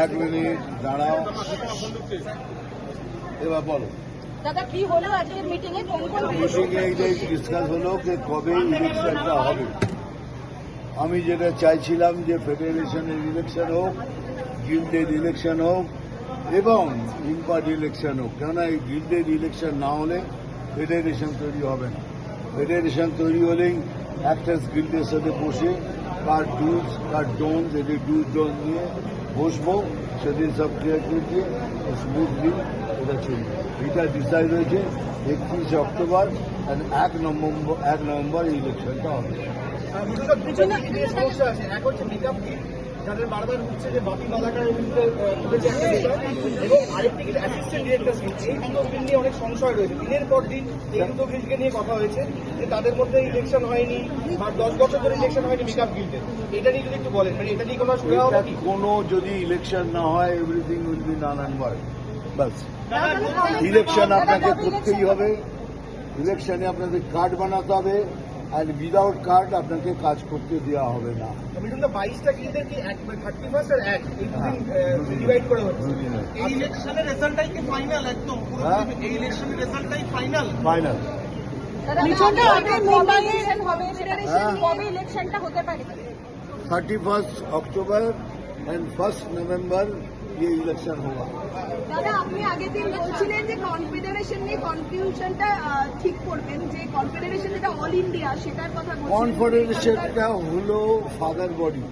এক মিনিট দাঁড়াও, এবার বলো। দাদা কি হলো আজকের মিটিংয়ে? মিটিংয়ে এইটাই ডিসকাস হলো যে কবে ইলেকশনটা হবে। আমি যেটা চাইছিলাম যে ফেডারেশনের ইলেকশন হোক, গিল্ডের ইলেকশন হোক এবং ইম্পার্ট ইলেকশন হোক। কেননা এই গিল্ডের ইলেকশন না হলে ফেডারেশন তৈরি হবে না। ফেডারেশন তৈরি হলেই অ্যাক্টার্স গিল্ডের সাথে বসে কার ডুজ কার ডোনস, এদের ডুজ ডোন নিয়ে বসবো, সেদিন সব ক্লিয়ার করে দিয়ে স্মুথলি এটা চলবে। এটা ডিসাইড হয়েছে 31 অক্টোবর আর 1 নভেম্বর এই ইলেকশনটা হবে। সমস্যা আছে, এক হচ্ছে মেকআপ কিট যাদের বারবার হচ্ছে যে বাপি মালাকারের বিরুদ্ধে উঠেছে একটা বিষয়, এবং আরেকটি কিন্তু অ্যাসিস্ট্যান্ট ডিরেক্টর এই দুটো বিল নিয়ে অনেক সংশয় রয়েছে। দিনের পর দিন এই দুটো বিলকে নিয়ে কথা হয়েছে যে তাদের মধ্যে ইলেকশন হয়নি বা 10 বছর ধরে ইলেকশন হয়নি মেকআপ গিল্ডের। এটা নিয়ে যদি একটু বলেন, মানে এটা নিয়ে কোনো কোনো যদি ইলেকশন না হয় everything will be null and void. বাস, ইলেকশন আপনাকে করতেই হবে। ইলেকশনে আপনাদের কার্ড বানাতে হবে, আর উইদাউট কার্ড আপনাকে কাজ করতে দেওয়া হবে না। 22টা গিল্ডের কি 31 আর 1 এই দুদিন ডিভাইড করে হচ্ছে। এই ইলেকশনের রেজাল্টটাই কি ফাইনাল? একদম এই ইলেকশনের রেজাল্টটাই ফাইনাল ফাইনাল। মিঠুনটা আগে মুম্বাইয়ে হবে, ফেডারেশন কবে ইলেকশনটা হতে পারে? 31 অক্টোবর एंड 1 नवंबर ये इलेक्शन होगा। দাদা আপনি আগের দিন বলছিলেন যে কনফেডারেশন নিয়ে কনফিউশনটা ঠিক করবেন, যে কনফেডারেশন যেটা অল ইন্ডিয়া সেটার কথা বলছিলেন। কনফেডারেশনটা হলো ফাদার বডি,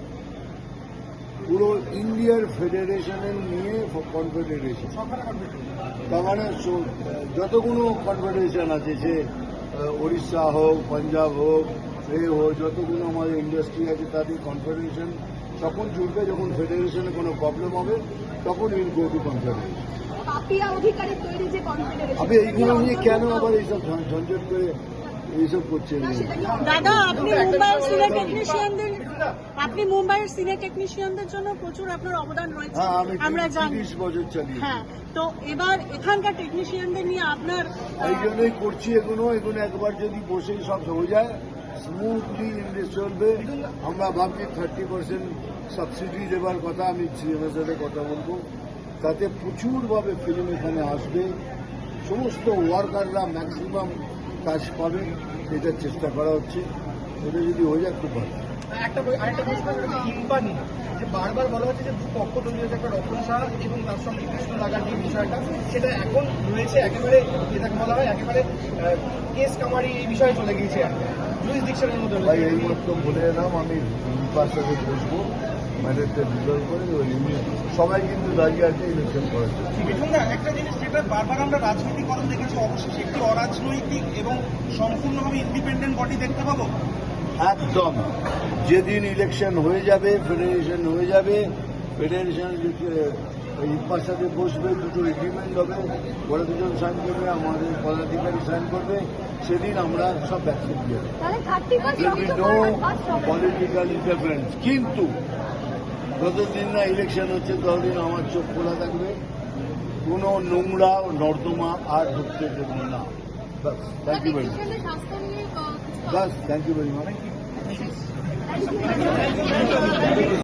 পুরো ইন্ডিয়ার ফেডারেশনের নিয়ে কনফেডারেশন। তার মানে যতগুলো কনফেডারেশন আছে, সে উড়িষ্যা হোক, পাঞ্জাব হোক, হোক, যতগুলো আমাদের ইন্ডাস্ট্রি আছে তাদের কনফেডারেশন তখন জুড়বে যখন ফেডারেশনে কোনো প্রবলেম হবে, তখন উইল গো টু কনফেডারেশন। আপনি এইগুলো নিয়ে কেন আবার এইসব ঝঞ্ঝট করে এইসব করছেন? দাদা আপনি মুম্বাইয়ের সিনিয়র টেকনিশিয়ানদের জন্য প্রচুর আপনার অবদান রয়েছে। হ্যাঁ, আমি আমরা 30 বছর চালিয়ে। হ্যাঁ, তো এবার এখানকার টেকনিশিয়ানদের নিয়ে আপনার এই জন্যই করছি। এগুলো একবার যদি বসে সব হয়ে যায়, স্মুথলি ইন্ডাস্ট্রি চলবে। আমরা ভাবছি 30% সাবসিডি দেওয়ার কথা, আমি সিএমের সাথে কথা বলবো, তাতে প্রচুরভাবে ফিল্ম এখানে আসবে, সমস্ত ওয়ার্কাররা ম্যাক্সিমাম কাজ পাবে, এটার চেষ্টা করা হচ্ছে। এটা যদি হয়ে যায় খুব ভালো। আরেকটা প্রশ্ন ইম্পা নিয়ে যে বারবার বলা হচ্ছে যে দুপক্ষ তৈরি হয়েছে, একটা রতন শাহ এবং তার সঙ্গে কৃষ্ণ লাগার যে বিষয়টা, সেটা এখন রয়েছে একেবারে যেটাকে বলা হয় একেবারে কেস কামারি এই বিষয়ে চলে গিয়েছে জুরিসডিকশনের মধ্যে। ভাই এই মাত্র বলে এলাম, আমি ইম্পার সাথে বসবো, ম্যাটারটা রিজলভ করে সবাই কিন্তু দাঁড়িয়ে আছে ইলেকশন করার জন্য। একটা জিনিস যেটা বারবার আমরা রাজনীতিকরণ দেখেছি, অবশ্যই একটি অরাজনৈতিক এবং সম্পূর্ণভাবে ইন্ডিপেন্ডেন্ট বডি দেখতে পাবো। একদম, যেদিন ইলেকশন হয়ে যাবে, ফেডারেশন হয়ে যাবে, ফেডারেশন ইম্পার সাথে বসবে, দুটো এগ্রিমেন্ট হবে, ওরা দুজন সাইন করবে, আমাদের পদাধিকারী সাইন করবে, সেদিন আমরা সব অ্যাকসেপ্ট দিয়ে দেবো। No political interference. কিন্তু যতদিন না ইলেকশন হচ্ছে ততদিন আমার চোখ খোলা থাকবে, কোনো নোংরা নর্দমা আর ঢুকতে দেব না। বাস, থ্যাংক ইউ ভেরি মাচ। বাস, থ্যাংক ইউ ভেরি মাচ।